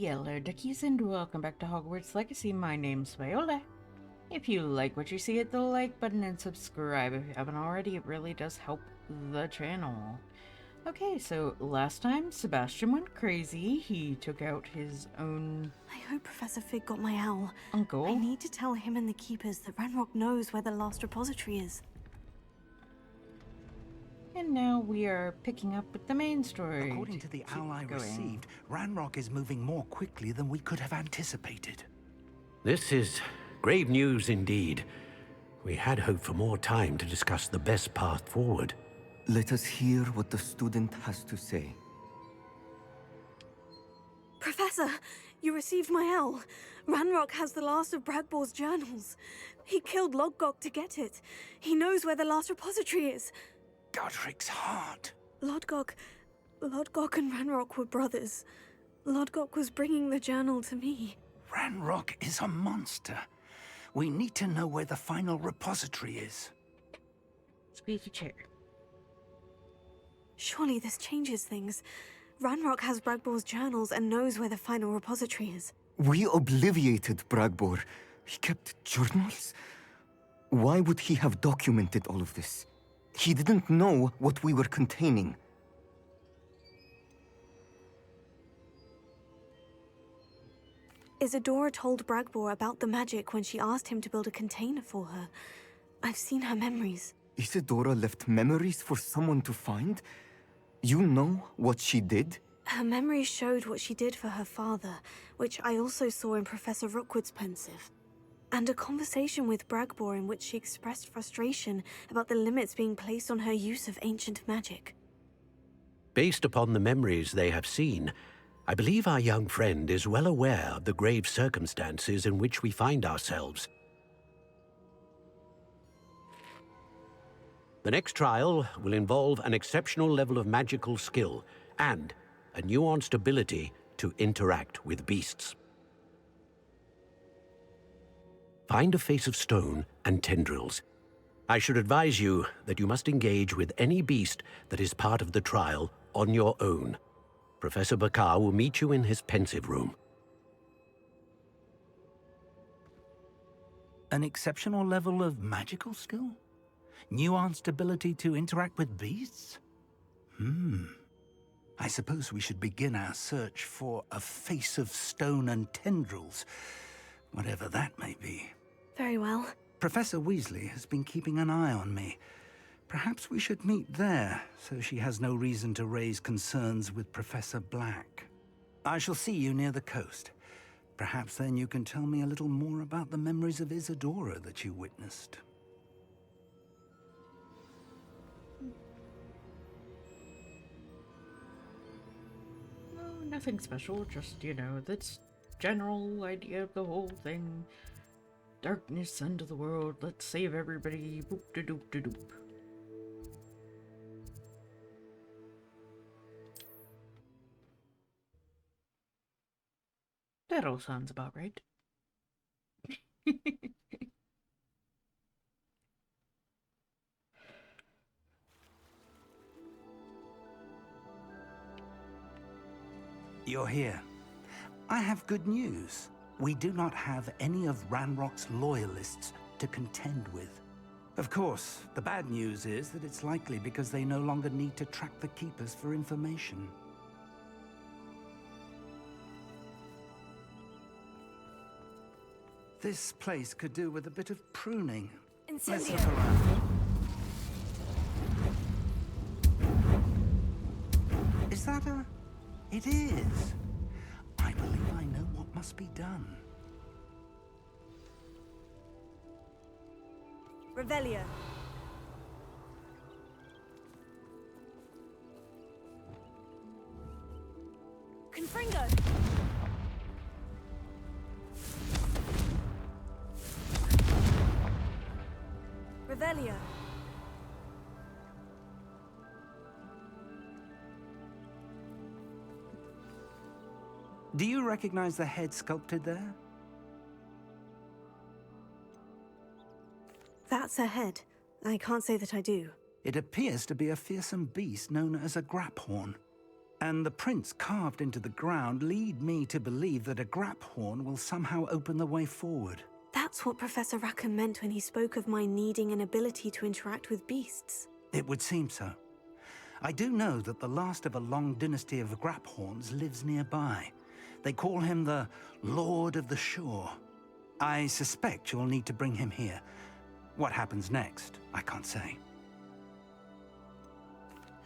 Hello, duckies, and welcome back to Hogwarts Legacy. My name's Viola. If you like what you see, hit the like button and subscribe if you haven't already. It really does help the channel. Okay, so last time Sebastian went crazy. He took out his own I hope Professor Fig got my owl. uncle. I need to tell him and the Keepers that Ranrock knows where the last repository is. And now we are picking up with the main story. According to the owl I received, Ranrock is moving more quickly than we could have anticipated. This is grave news indeed. We had hoped for more time to discuss the best path forward. Let us hear what the student has to say. Professor, you received my owl. Ranrock has the last of Bragbor's journals. He killed Lodgok to get it. He knows where the last repository is. Godric's heart. Lodgok and Ranrock were brothers. Lodgok was bringing the journal to me. Ranrock is a monster. We need to know where the final repository is. Squeaky chair. Surely this changes things. Ranrock has Bragbor's journals and knows where the final repository is. We obliviated Bragbor. He kept journals? Why would he have documented all of this? He didn't know what we were containing. Isadora told Bragbor about the magic when she asked him to build a container for her. I've seen her memories. Isadora left memories for someone to find? You know what she did? Her memories showed what she did for her father, which I also saw in Professor Rookwood's pensive. And a conversation with Bragbor in which she expressed frustration about the limits being placed on her use of ancient magic. Based upon the memories they have seen, I believe our young friend is well aware of the grave circumstances in which we find ourselves. The next trial will involve an exceptional level of magical skill and a nuanced ability to interact with beasts. Find a face of stone and tendrils. I should advise you that you must engage with any beast that is part of the trial on your own. Professor Bakar will meet you in his pensive room. An exceptional level of magical skill? Nuanced ability to interact with beasts? I suppose we should begin our search for a face of stone and tendrils, whatever that may be. Very well. Professor Weasley has been keeping an eye on me. Perhaps we should meet there, so she has no reason to raise concerns with Professor Black. I shall see you near the coast. Perhaps then you can tell me a little more about the memories of Isadora that you witnessed. No, nothing special, just, that's general idea of the whole thing. Darkness under the world, let's save everybody, boop-de-doop-de-doop. That all sounds about right. You're here. I have good news. We do not have any of Ranrock's loyalists to contend with. Of course, the bad news is that it's likely because they no longer need to track the Keepers for information. This place could do with a bit of pruning. Let's look around. Is that a... It is. I believe I know what must be done. Revelio. Confringo. Revelio. Do you recognize the head sculpted there? That's a head. I can't say that I do. It appears to be a fearsome beast known as a graphorn. And the prints carved into the ground lead me to believe that a grap horn will somehow open the way forward. That's what Professor Rackham meant when he spoke of my needing an ability to interact with beasts. It would seem so. I do know that the last of a long dynasty of grap horns lives nearby. They call him the Lord of the Shore. I suspect you'll need to bring him here. What happens next, I can't say.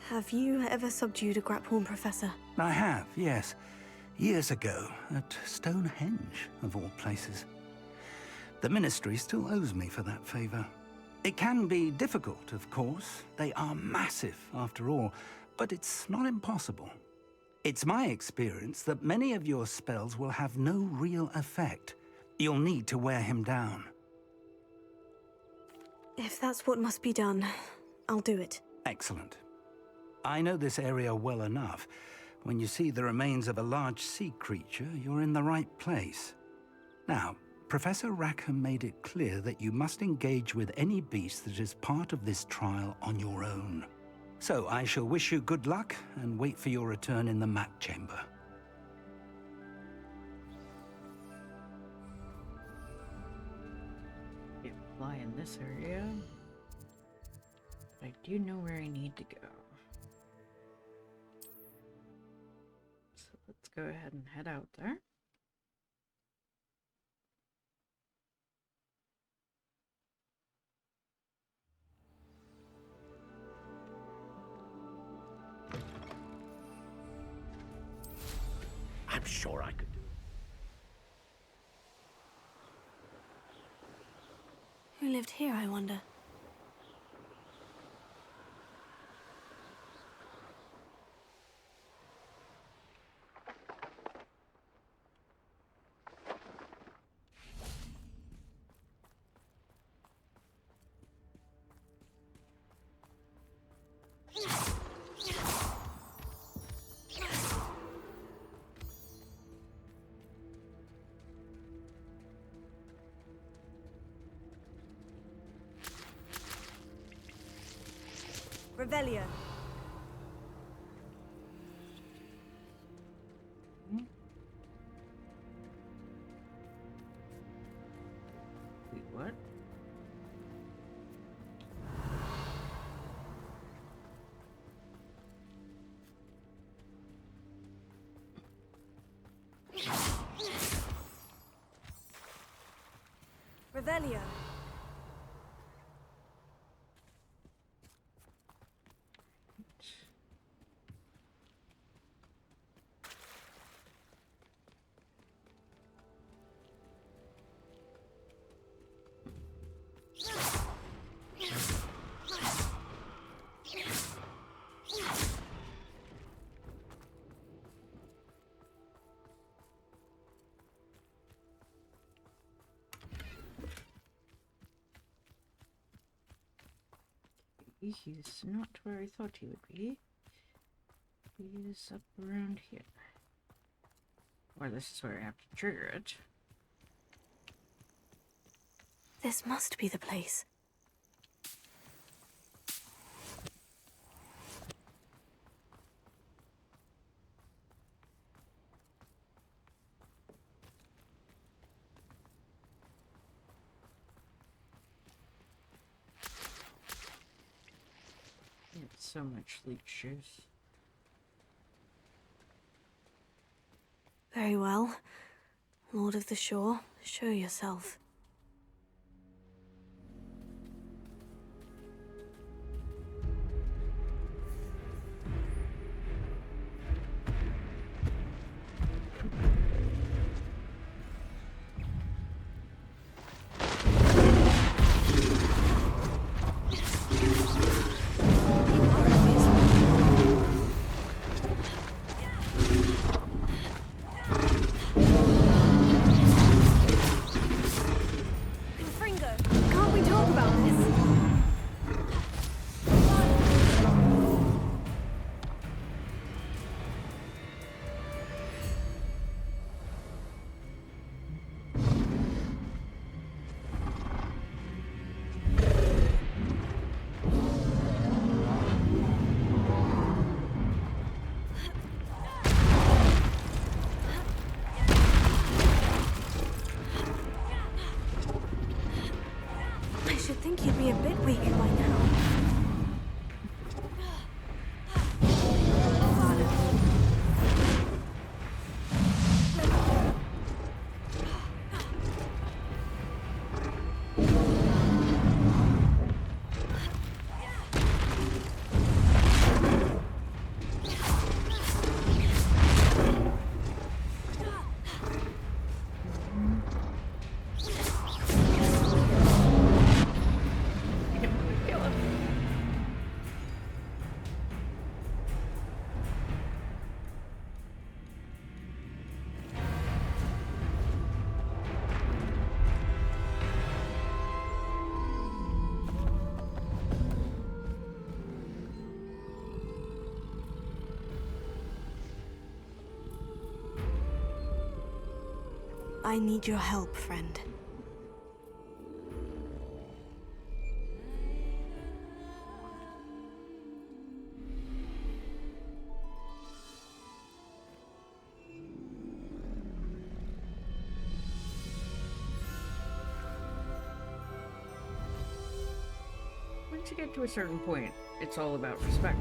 Have you ever subdued a Graphorn, Professor? I have, yes. Years ago, at Stonehenge, of all places. The Ministry still owes me for that favor. It can be difficult, of course. They are massive, after all, but it's not impossible. It's my experience that many of your spells will have no real effect. You'll need to wear him down. If that's what must be done, I'll do it. Excellent. I know this area well enough. When you see the remains of a large sea creature, you're in the right place. Now, Professor Rackham made it clear that you must engage with any beast that is part of this trial on your own. So I shall wish you good luck and wait for your return in the mat chamber. Can't fly in this area. But I do know where I need to go. So let's go ahead and head out there. I'm sure I could do it. Who lived here, I wonder? Revelio. Wait, what? Revelio. He's not where I thought he would be. He's up around here. Or this is where I have to trigger it. This must be the place. It's so much leech juice. Very well. Lord of the Shore, show yourself. should think you'd be a bit weak by now. I need your help, friend. Once you get to a certain point, it's all about respect.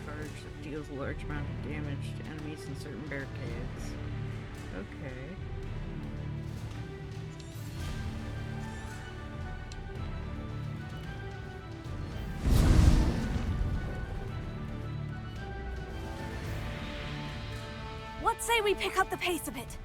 Charge that deals a large amount of damage to enemies in certain barricades. Okay. What say we pick up the pace a bit?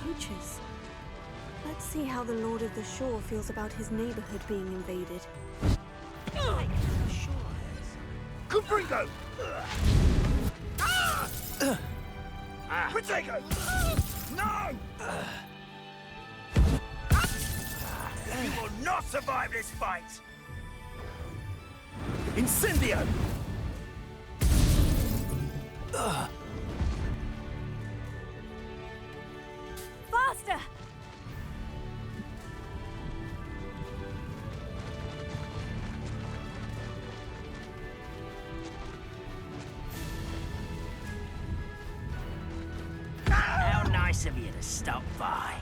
Poachers. Let's see how the Lord of the Shore feels about his neighborhood being invaded. Confringo! Protego! No! You will not survive this fight! Incendio! Faster! How nice of you to stop by.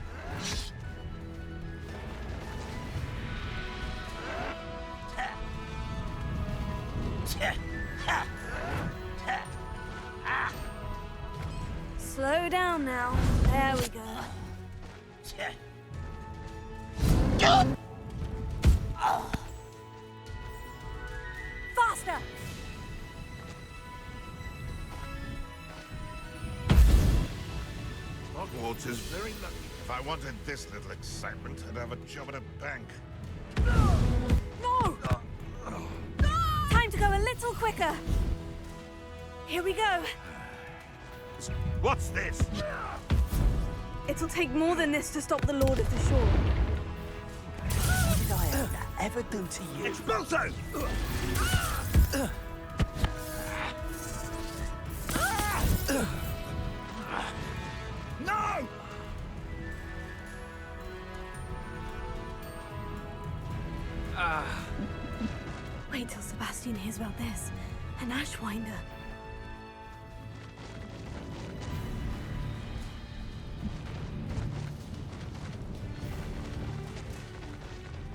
Slow down now. There we go. Faster! Hogwarts is very lucky. If I wanted this little excitement, I'd have a job at a bank. No! Time to go a little quicker. Here we go. What's this? It'll take more than this to stop the Lord of the Shore. What did I ever do to you? Expulso! No! Wait till Sebastian hears about this. An Ashwinder.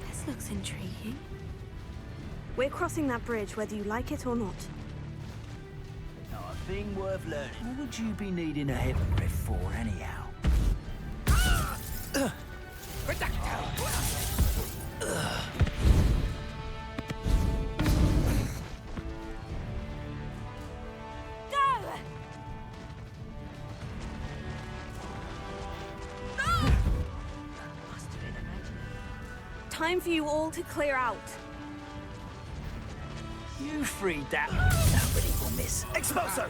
This looks intriguing. We're crossing that bridge whether you like it or not. Not a thing worth learning. What would you be needing a hippogriff for, anyhow? Go! Must have been imaginary. Time for you all to clear out. You freed that. Nobody will miss. Expulso!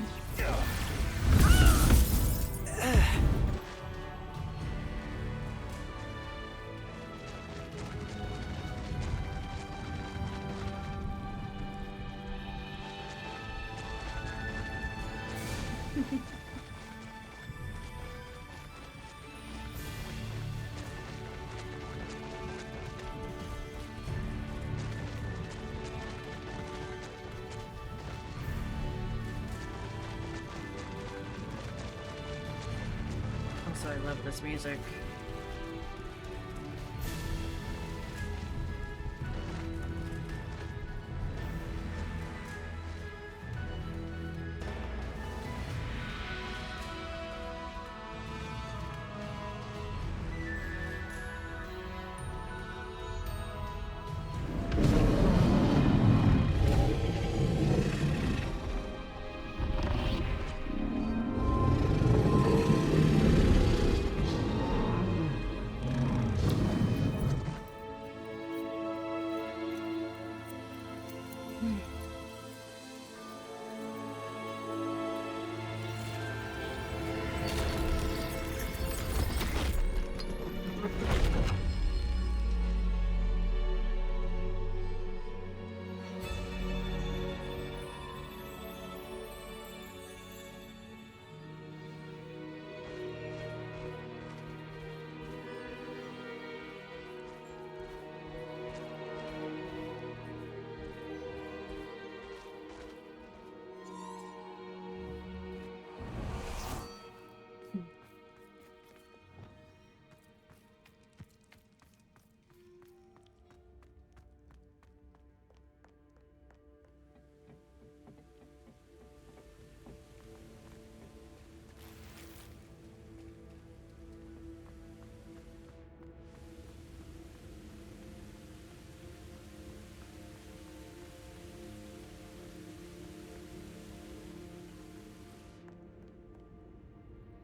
so I love this music.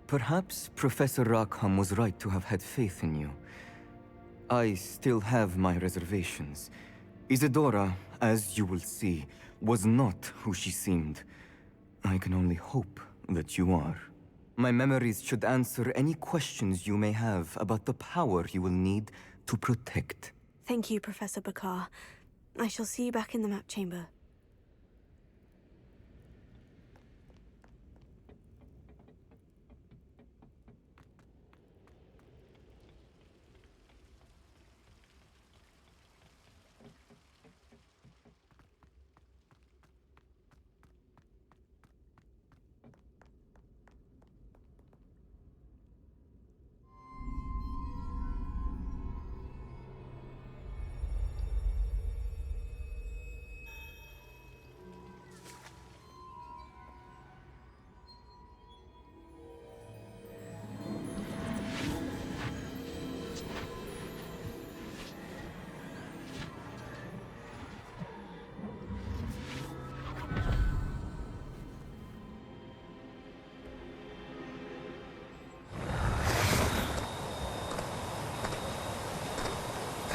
Perhaps Professor Rackham was right to have had faith in you. I still have my reservations. Isadora, as you will see, was not who she seemed. I can only hope that you are. My memories should answer any questions you may have about the power you will need to protect. Thank you, Professor Bakar. I shall see you back in the map chamber.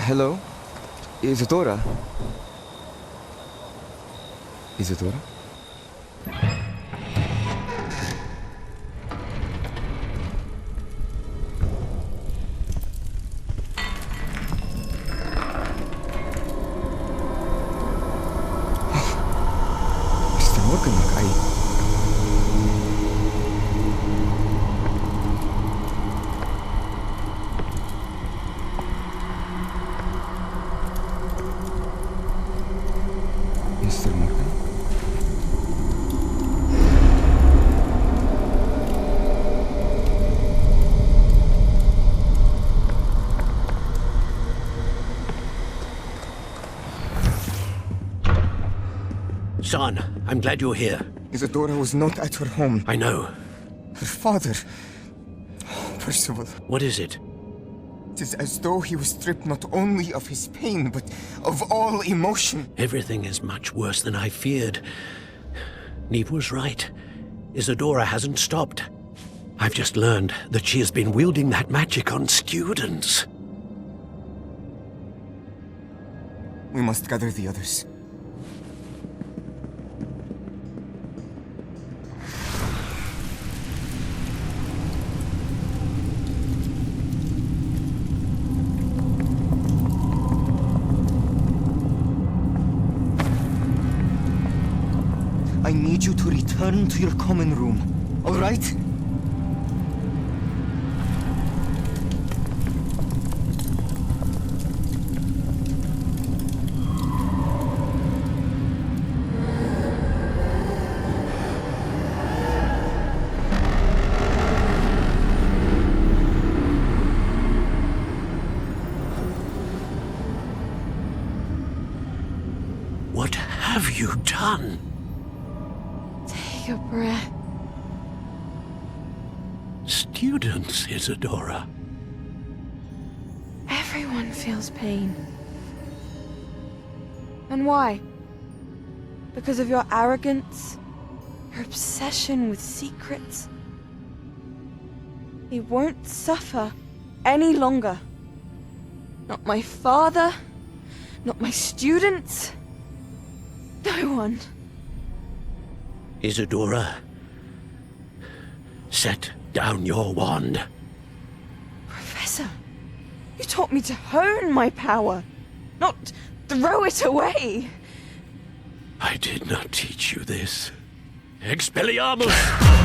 Hello? Isadora? Isadora? Mr. Morgan, Mr. Morgan? Son, I'm glad you're here. Isadora was not at her home. I know. Her father... Percival. What is it? It is as though he was stripped not only of his pain, but of all emotion. Everything is much worse than I feared. Neve was right. Isadora hasn't stopped. I've just learned that she has been wielding that magic on students. We must gather the others. I need you to return to your common room, all right? you done? Take a breath. Students, Isadora. Everyone feels pain. And why? Because of your arrogance? Your obsession with secrets? He won't suffer any longer. Not my father, not my students, no one. Isadora, set down your wand. Professor, you taught me to hone my power, not throw it away. I did not teach you this. Expelliarmus!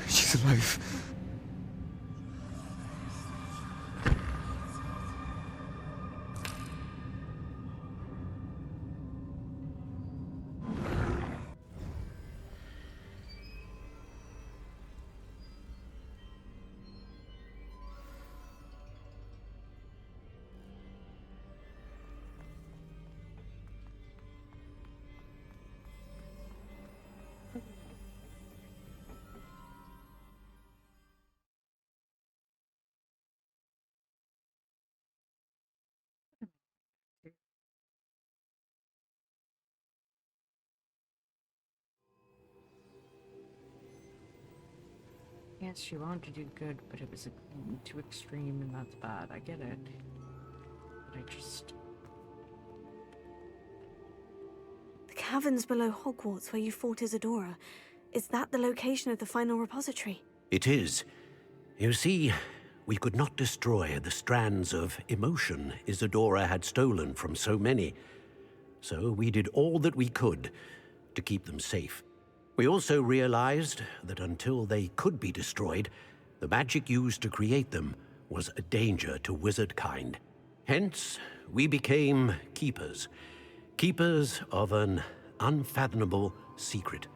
She's alive. Yes, she wanted to do good, but it was too extreme, and that's bad. I get it. But I just... The caverns below Hogwarts where you fought Isadora. Is that the location of the final repository? It is. You see, we could not destroy the strands of emotion Isadora had stolen from so many. So we did all that we could to keep them safe. We also realized that until they could be destroyed, the magic used to create them was a danger to wizard kind. Hence, we became keepers. Keepers of an unfathomable secret.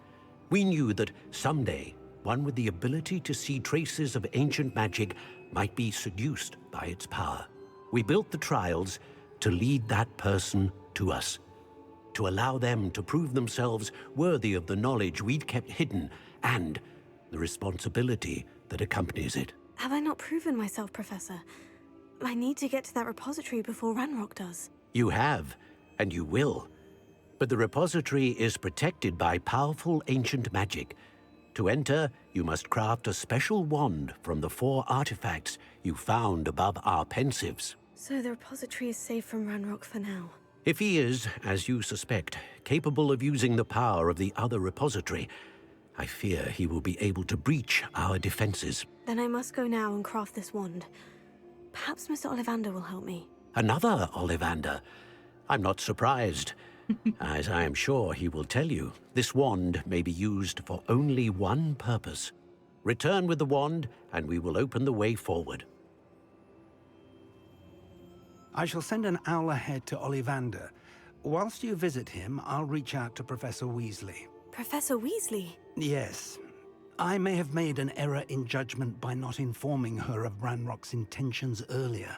We knew that someday, one with the ability to see traces of ancient magic might be seduced by its power. We built the trials to lead that person to us, to allow them to prove themselves worthy of the knowledge we'd kept hidden and the responsibility that accompanies it. Have I not proven myself, Professor? I need to get to that repository before Ranrock does. You have, and you will. But the repository is protected by powerful ancient magic. To enter, you must craft a special wand from the 4 artifacts you found above our pensives. So the repository is safe from Ranrock for now. If he is, as you suspect, capable of using the power of the other repository, I fear he will be able to breach our defenses. Then I must go now and craft this wand. Perhaps Mr. Ollivander will help me. Another Ollivander? I'm not surprised. As I am sure he will tell you, this wand may be used for only one purpose. Return with the wand, and we will open the way forward. I shall send an owl ahead to Ollivander. Whilst you visit him, I'll reach out to Professor Weasley. Professor Weasley? Yes. I may have made an error in judgment by not informing her of Ranrock's intentions earlier.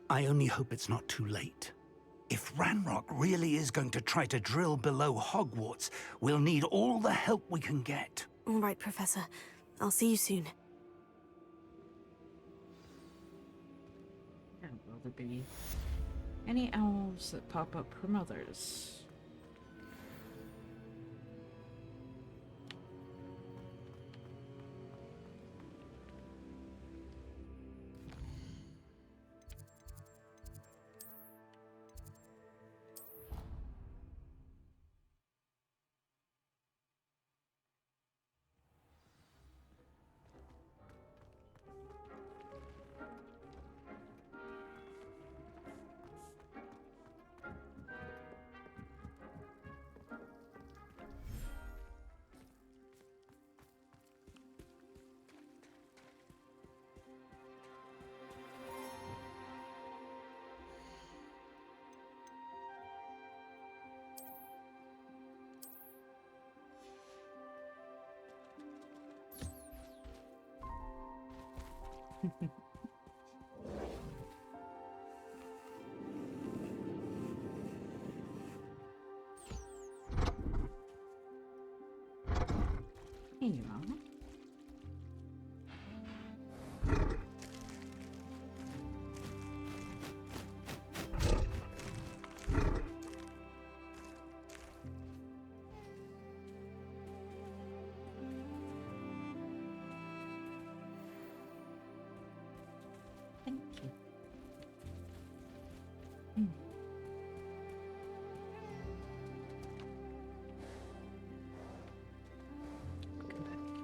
I only hope it's not too late. If Ranrock really is going to try to drill below Hogwarts, we'll need all the help we can get. All right, Professor. I'll see you soon. Yeah, will there be any owls that pop up from others? Here you are. Thank you.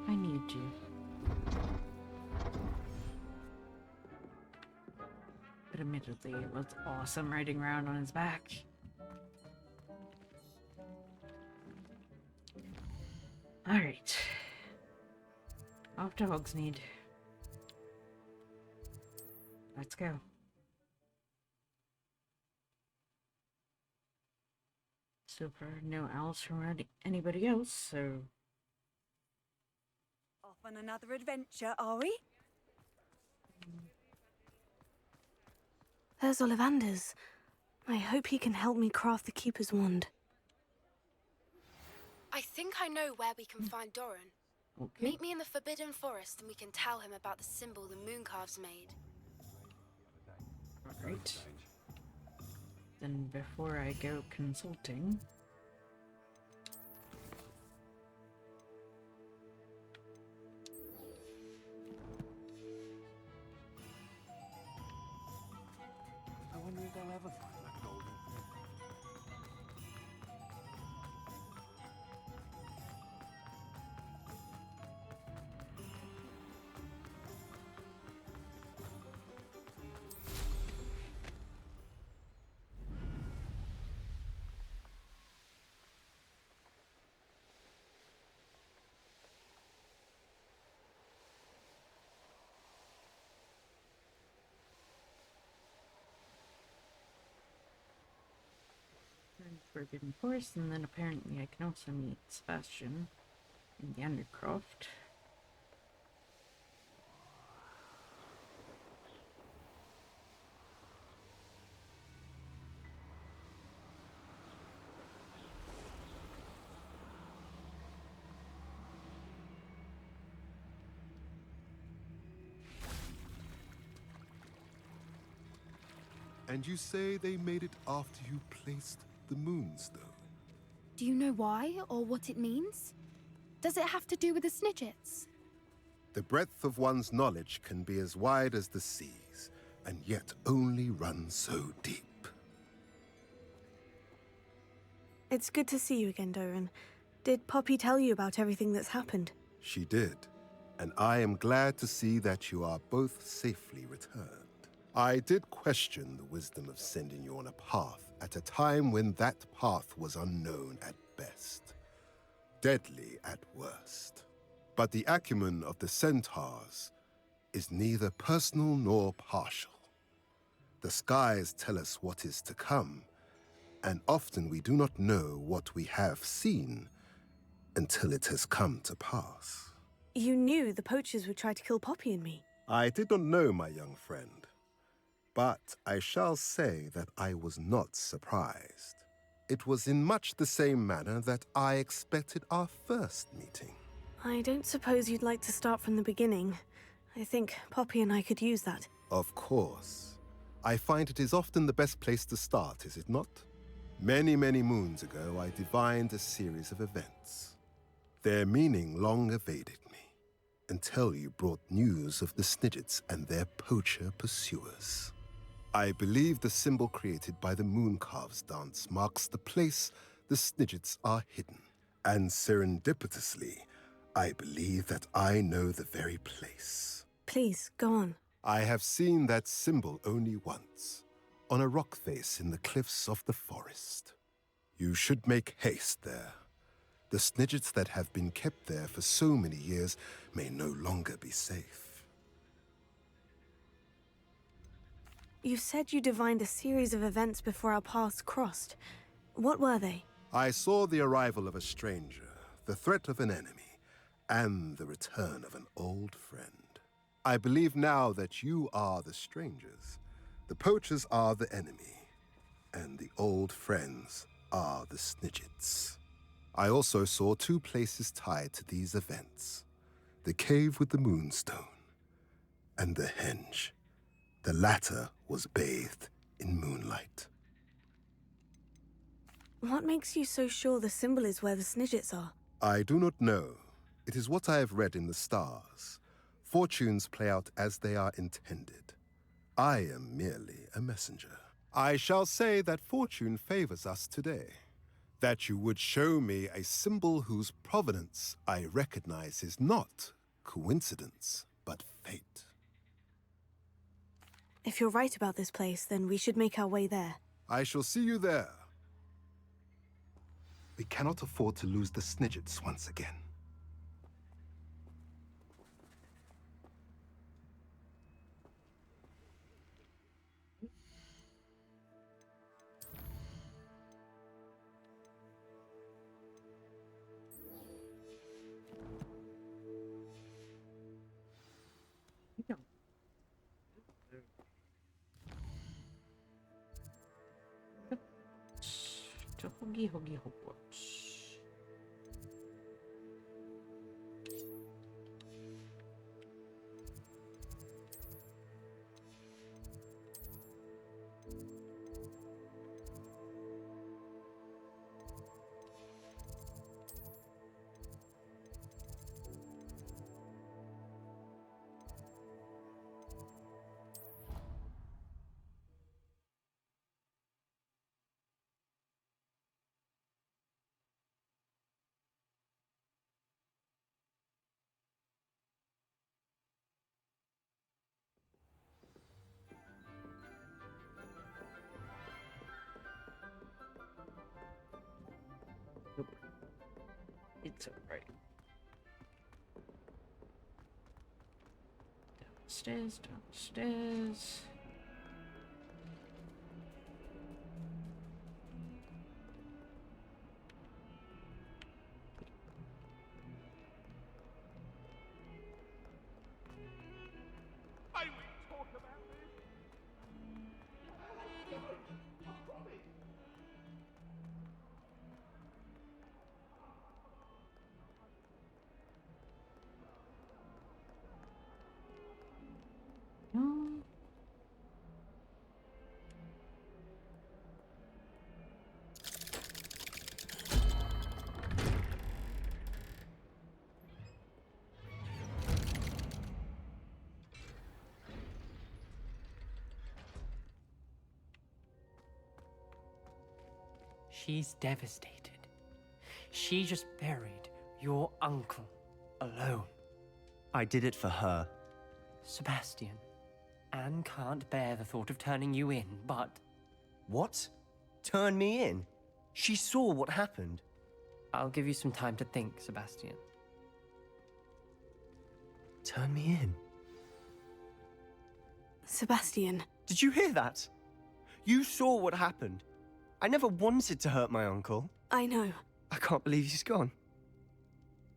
I need you. But admittedly, it was awesome riding around on his back. Alright. Off to Hogsmeade. Let's go. So far, no owls from anybody else, so... Off on another adventure, are we? There's Ollivanders. I hope he can help me craft the Keeper's Wand. I think I know where we can find Doran. Okay. Meet me in the Forbidden Forest and we can tell him about the symbol the Mooncalves made. Alright. Then before I go consulting... I wonder if they'll ever find that golden thing. Forbidden Forest, and then apparently I can also meet Sebastian in the Undercroft. And you say they made it after you placed the Moonstone? Do you know why or what it means? Does it have to do with the Snidgets? The breadth of one's knowledge can be as wide as the seas, and yet only run so deep. It's good to see you again, Doran. Did Poppy tell you about everything that's happened? She did, and I am glad to see that you are both safely returned. I did question the wisdom of sending you on a path at a time when that path was unknown at best, deadly at worst. But the acumen of the centaurs is neither personal nor partial. The skies tell us what is to come, and often we do not know what we have seen until it has come to pass. You knew the poachers would try to kill Poppy and me. I did not know, my young friend, but I shall say that I was not surprised. It was in much the same manner that I expected our first meeting. I don't suppose you'd like to start from the beginning. I think Poppy and I could use that. Of course. I find it is often the best place to start, is it not? Many, many moons ago, I divined a series of events. Their meaning long evaded me, until you brought news of the Snidgets and their poacher pursuers. I believe the symbol created by the Mooncalves dance marks the place the Snidgets are hidden. And serendipitously, I believe that I know the very place. Please, go on. I have seen that symbol only once, on a rock face in the cliffs of the forest. You should make haste there. The Snidgets that have been kept there for so many years may no longer be safe. You said you divined a series of events before our paths crossed. What were they? I saw the arrival of a stranger, the threat of an enemy, and the return of an old friend. I believe now that you are the strangers. The poachers are the enemy, and the old friends are the Snidgets. I also saw two places tied to these events. The cave with the moonstone, and the henge. The latter was bathed in moonlight. What makes you so sure the symbol is where the Snidgets are? I do not know. It is what I have read in the stars. Fortunes play out as they are intended. I am merely a messenger. I shall say that fortune favors us today. That you would show me a symbol whose provenance I recognize is not coincidence, but fate. If you're right about this place, then we should make our way there. I shall see you there. We cannot afford to lose the Snidgets once again. To Hoggy Hogwarts. Nope. It's alright. Downstairs, downstairs. No. She's devastated. She just buried your uncle alone. I did it for her. Sebastian, Anne can't bear the thought of turning you in, but... What? Turn me in? She saw what happened. I'll give you some time to think, Sebastian. Turn me in? Sebastian. Did you hear that? You saw what happened. I never wanted to hurt my uncle. I know. I can't believe he's gone.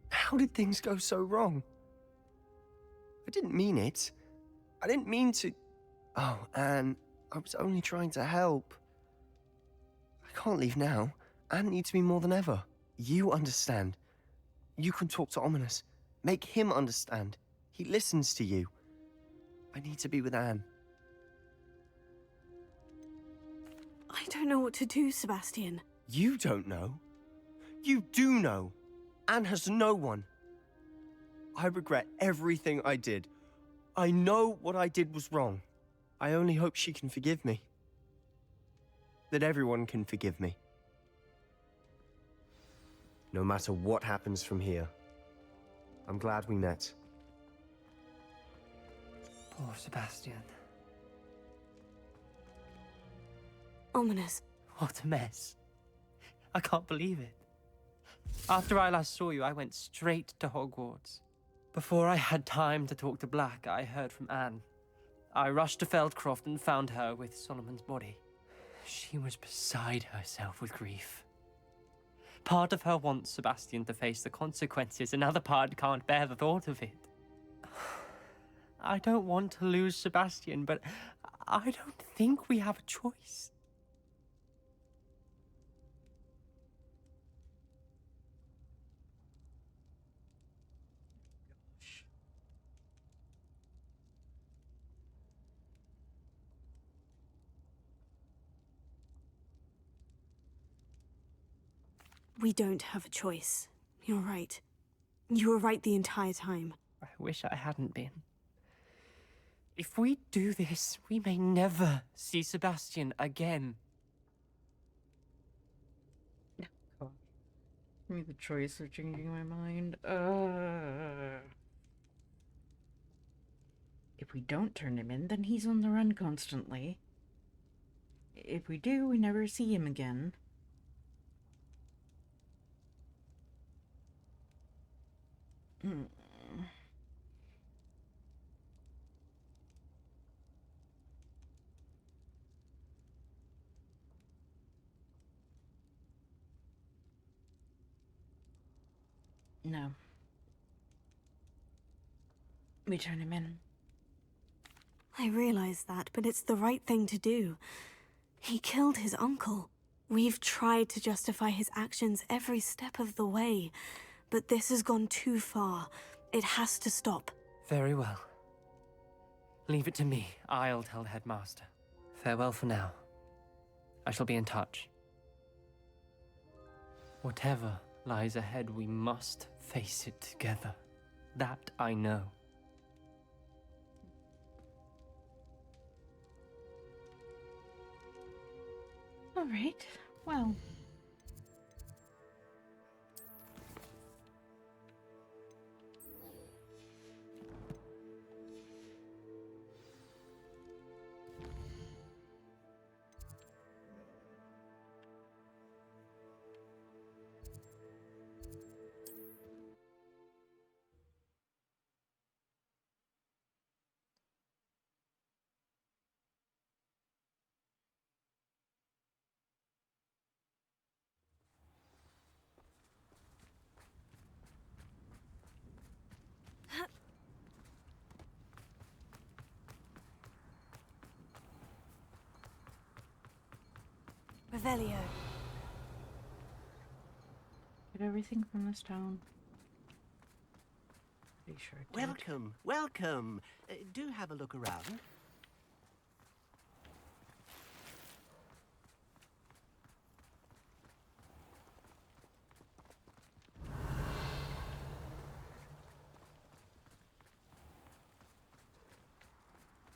How did things go so wrong? I didn't mean it. I didn't mean to... Oh, Anne, I was only trying to help. I can't leave now. Anne needs me more than ever. You understand. You can talk to Ominous. Make him understand. He listens to you. I need to be with Anne. I don't know what to do, Sebastian. You don't know. You do know. Anne has no one. I regret everything I did. I know what I did was wrong. I only hope she can forgive me. That everyone can forgive me. No matter what happens from here, I'm glad we met. Poor Sebastian. Ominous. What a mess. I can't believe it. After I last saw you, I went straight to Hogwarts. Before I had time to talk to Black, I heard from Anne. I rushed to Feldcroft and found her with Solomon's body. She was beside herself with grief. Part of her wants Sebastian to face the consequences, another part can't bear the thought of it. I don't want to lose Sebastian, but I don't think we have a choice. We don't have a choice. You're right. You were right the entire time. I wish I hadn't been. If we do this, we may never see Sebastian again. Gosh. Give me the choice of changing my mind. If we don't turn him in, then he's on the run constantly. If we do, we never see him again. Mm. No. We turn him in. I realize that, but it's the right thing to do. He killed his uncle. We've tried to justify his actions every step of the way, but this has gone too far. It has to stop. Very well. Leave it to me. I'll tell the headmaster. Farewell for now. I shall be in touch. Whatever lies ahead, we must face it together. That I know. All right. Well. Revelio. Get everything from this town. Pretty sure it did. Welcome, welcome. Do have a look around.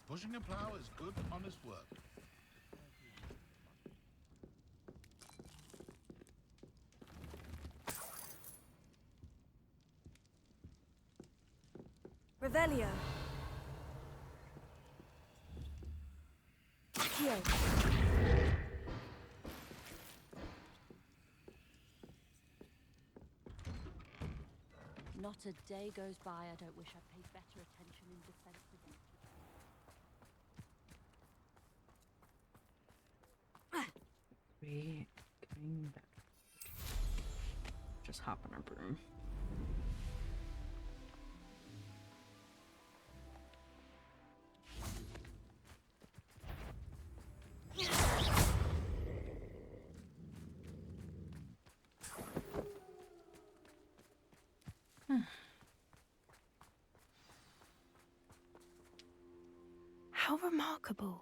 Pushing a plow is good, honest work. Revelio. Accio. Not a day goes by I don't wish I'd paid better attention in defense against We coming back. Just hop on our broom. How remarkable.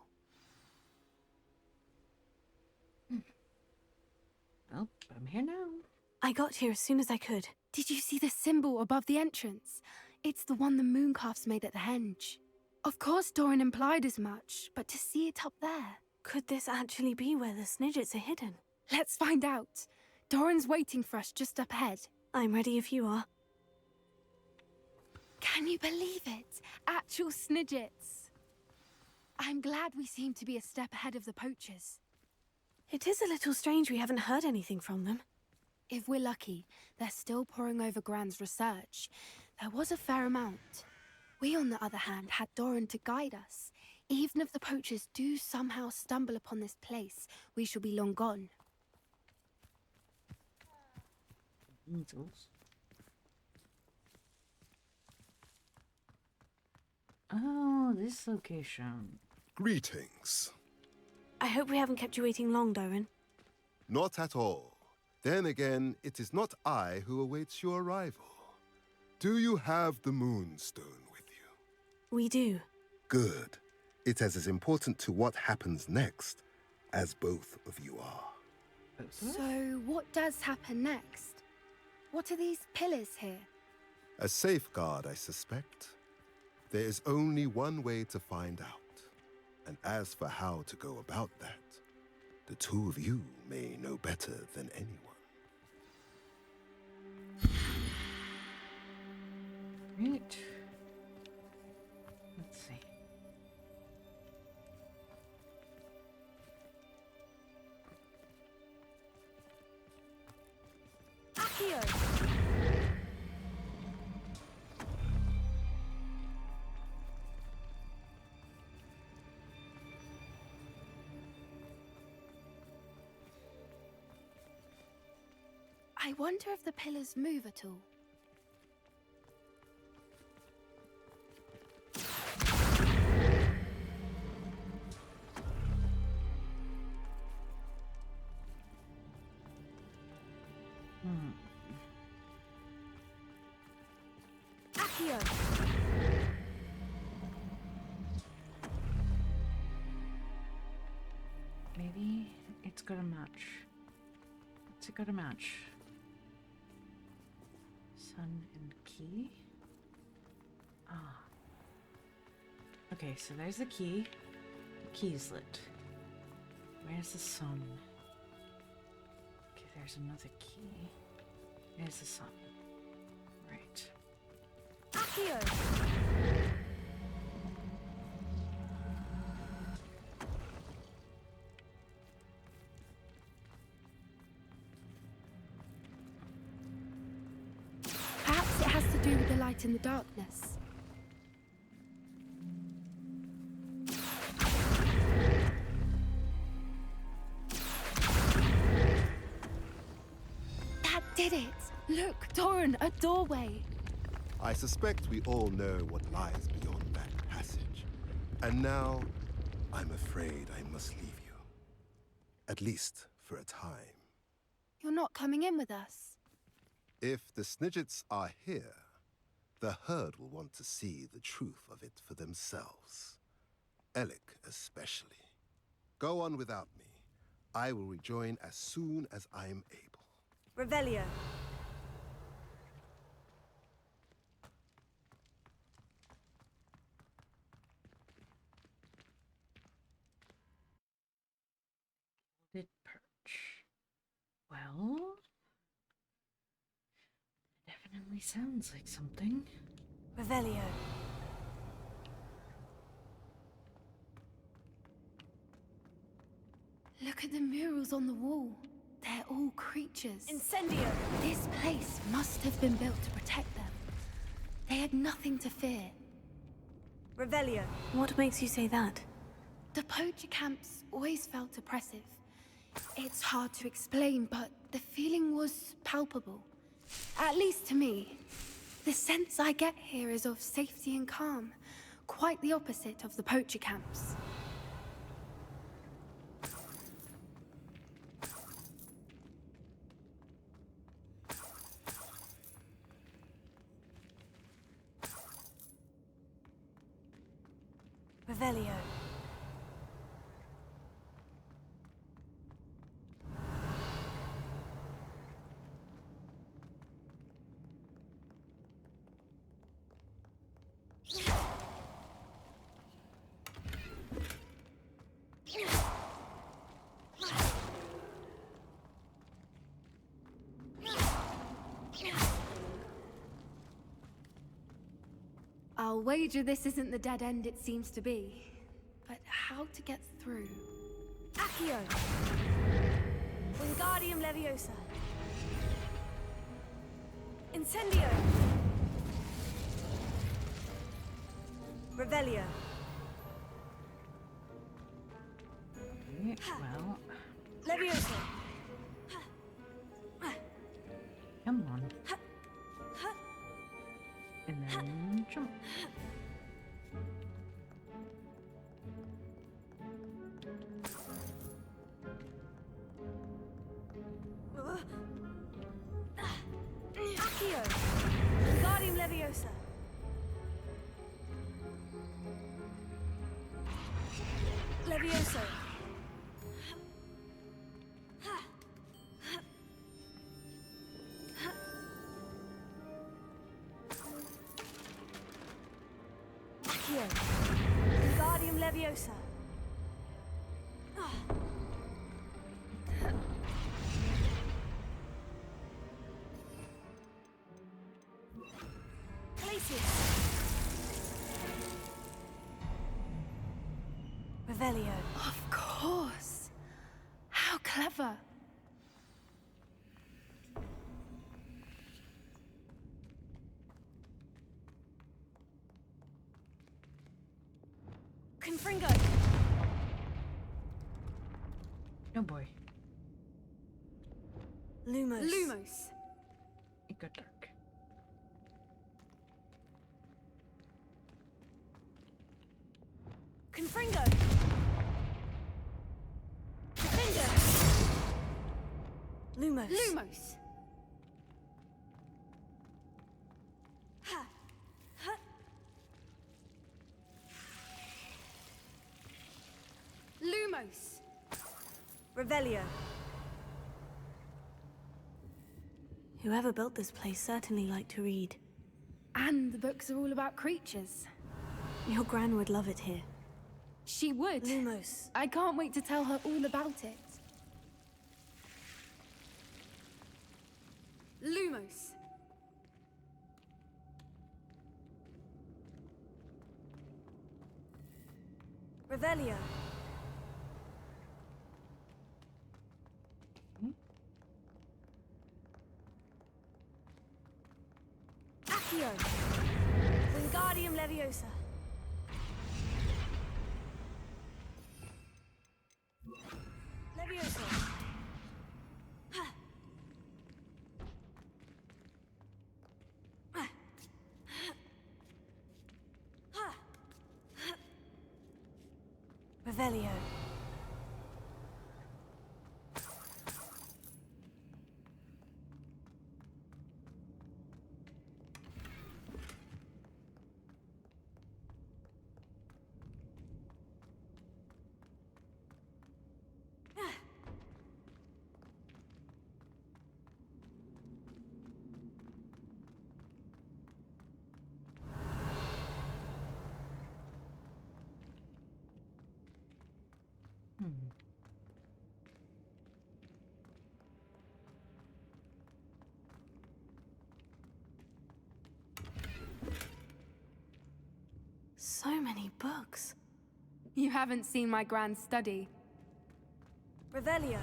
Well, I'm here now. I got here as soon as I could. Did you see the symbol above the entrance? It's the one the mooncalfs made at the henge. Of course Doran implied as much, but to see it up there... Could this actually be where the Snidgets are hidden? Let's find out. Doran's waiting for us just up ahead. I'm ready if you are. Can you believe it? Actual Snidgets. I'm glad we seem to be a step ahead of the poachers. It is a little strange we haven't heard anything from them. If we're lucky, they're still poring over Gran's research. There was a fair amount. We, on the other hand, had Doran to guide us. Even if the poachers do somehow stumble upon this place, we shall be long gone. Measles. Oh, this location. Greetings. I hope we haven't kept you waiting long, Doran. Not at all. Then again, it is not I who awaits your arrival. Do you have the Moonstone with you? We do. Good. It is as important to what happens next as both of you are. So, what does happen next? What are these pillars here? A safeguard, I suspect. There is only one way to find out. And as for how to go about that, the two of you may know better than anyone. Right. Let's see. Accio! I wonder if the pillars move at all. Accio! Maybe it's gonna match. What's it gonna match? Sun and key? Ah. Okay, so there's the key. The key's lit. Where's the sun? Okay, there's another key. There's the sun. Right. Accio! Perhaps it has to do with the light in the darkness. That did it! Look, Doran, a doorway! I suspect we all know what lies beyond that passage. And now, I'm afraid I must leave you. At least for a time. You're not coming in with us. If the Snidgets are here, the herd will want to see the truth of it for themselves. Alec especially. Go on without me. I will rejoin as soon as I am able. Revelio. Gilded perch. Well, definitely sounds like something. Revelio. Look at the murals on the wall. They're all creatures. Incendio. This place must have been built to protect them. They had nothing to fear. Revelio. What makes you say that? The poacher camps always felt oppressive. It's hard to explain, but the feeling was palpable. At least to me. The sense I get here is of safety and calm. Quite the opposite of the poacher camps. Revelio. I'll wager this isn't the dead end it seems to be. But how to get through? Accio. Wingardium Leviosa. Incendio. Revelio. Okay, well, Leviosa. come on. And then jump. Accio! Wingardium Leviosa! Levioso! Accio! Wingardium Leviosa! Revelio. Of course. How clever. Confringo. Oh boy. Lumos. Lumos. It got dark. Confringo. Defender. Lumos. Lumos. Ha. Ha. Lumos. Revelio. Whoever built this place certainly liked to read. And the books are all about creatures. Your gran would love it here. She would. Lumos. I can't wait to tell her all about it. Lumos. Revelio. Accio. Wingardium Leviosa. Leviosa. Ha. Ha. Ha. Revelio. So many books. You haven't seen my grand study. Revelio.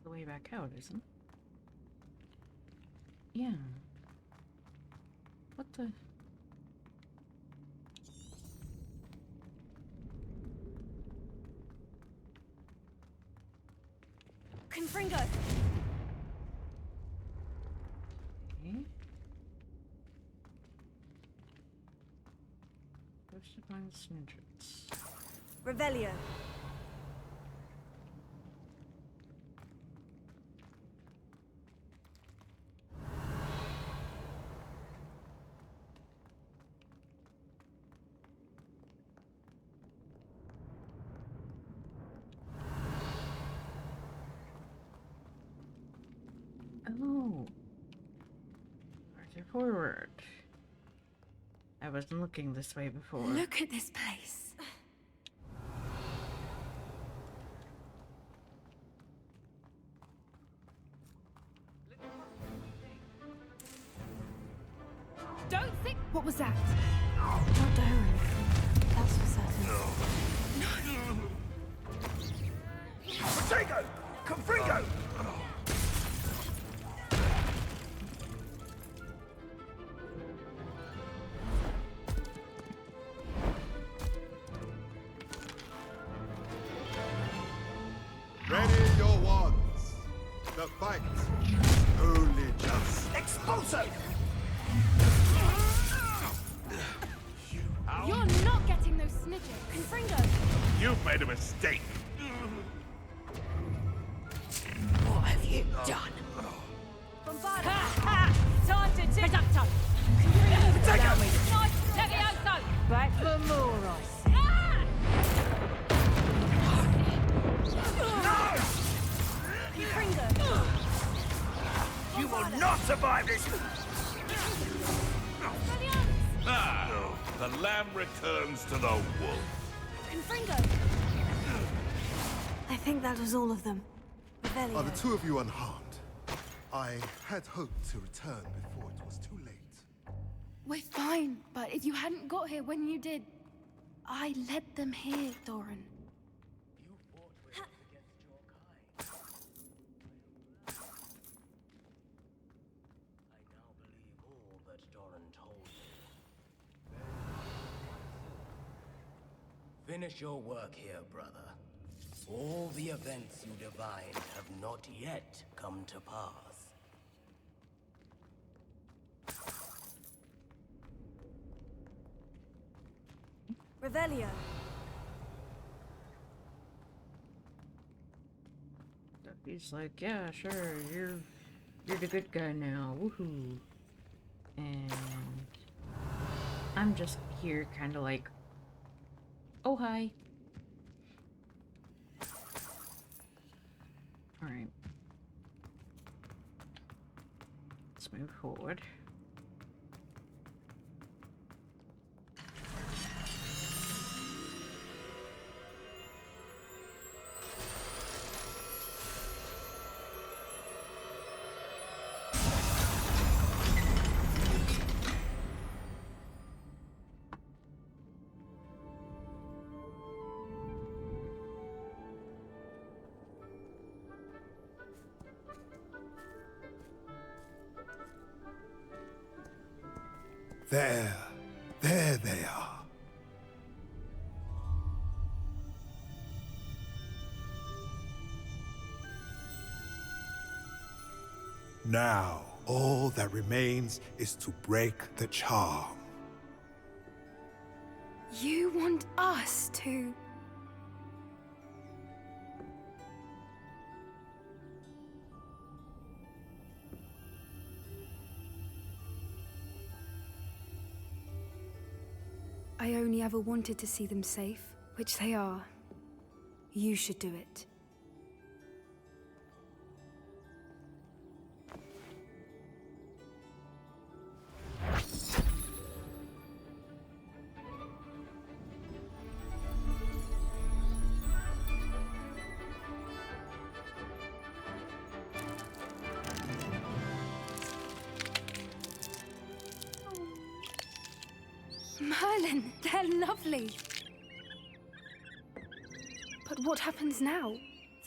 The way back out, isn't it? Yeah. What the? Confringo. Okay. First to find snitches. Revelio. Oh. Further forward. I wasn't looking this way before. Look at this place. Don't think. What was that? Not Doran. That's for certain. Protego! Confringo! Ready your wands. The fight only just. Expulso! You're not getting those snitches. You've made a mistake. What have you done? Bombardment! Time to tip. Reducto. Allow me to... Nice. Levioso. Back for more, I see. Confringo! You will not survive this! Ah, the lamb returns to the wolf. Confringo! I think that was all of them. Revelio. Are the two of you unharmed? I had hoped to return before it was too late. We're fine, but if you hadn't got here when you did, I led them here, Doran. Finish your work here, brother. All the events you divined have not yet come to pass. Revelio. He's like, yeah, sure, you're the good guy now, woohoo. And I'm just here kind of like, oh, hi. Alright. Let's move forward. There they are. Now, all that remains is to break the charm. You want us to... I only ever wanted to see them safe, which they are. You should do it. Merlin, they're lovely. But what happens now?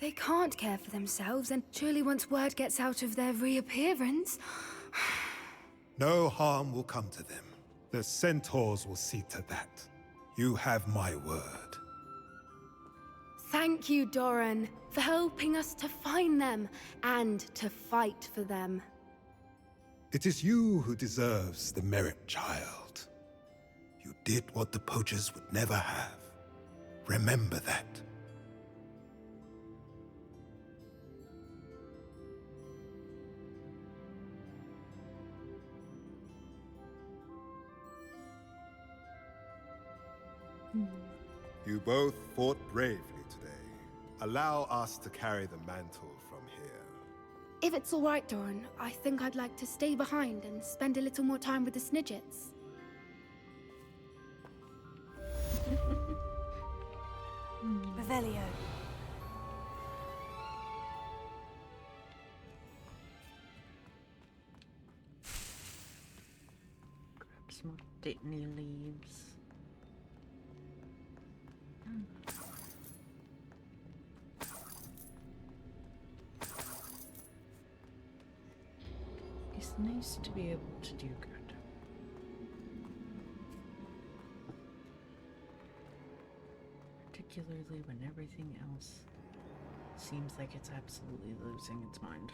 They can't care for themselves, and surely once word gets out of their reappearance... No harm will come to them. The centaurs will see to that. You have my word. Thank you, Doran, for helping us to find them, and to fight for them. It is you who deserves the merit, child. You did what the poachers would never have. Remember that. You both fought bravely today. Allow us to carry the mantle from here. If it's all right, Doran, I think I'd like to stay behind and spend a little more time with the Snidgets. Revelio. Grab some more Dittany leaves. It's nice to be able to do good. Particularly when everything else seems like it's absolutely losing its mind.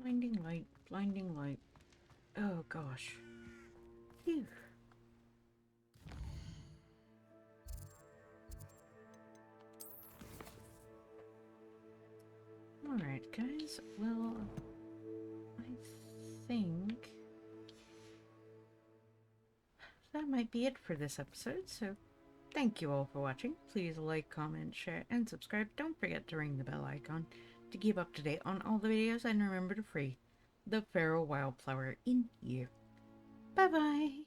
Blinding light, blinding light. Oh gosh. Phew. Alright, guys. Well, I think that might be it for this episode, so thank you all for watching. Please like, comment, share, and subscribe. Don't forget to ring the bell icon to keep up to date on all the videos, and remember to free the feral wildflower in here. Bye bye!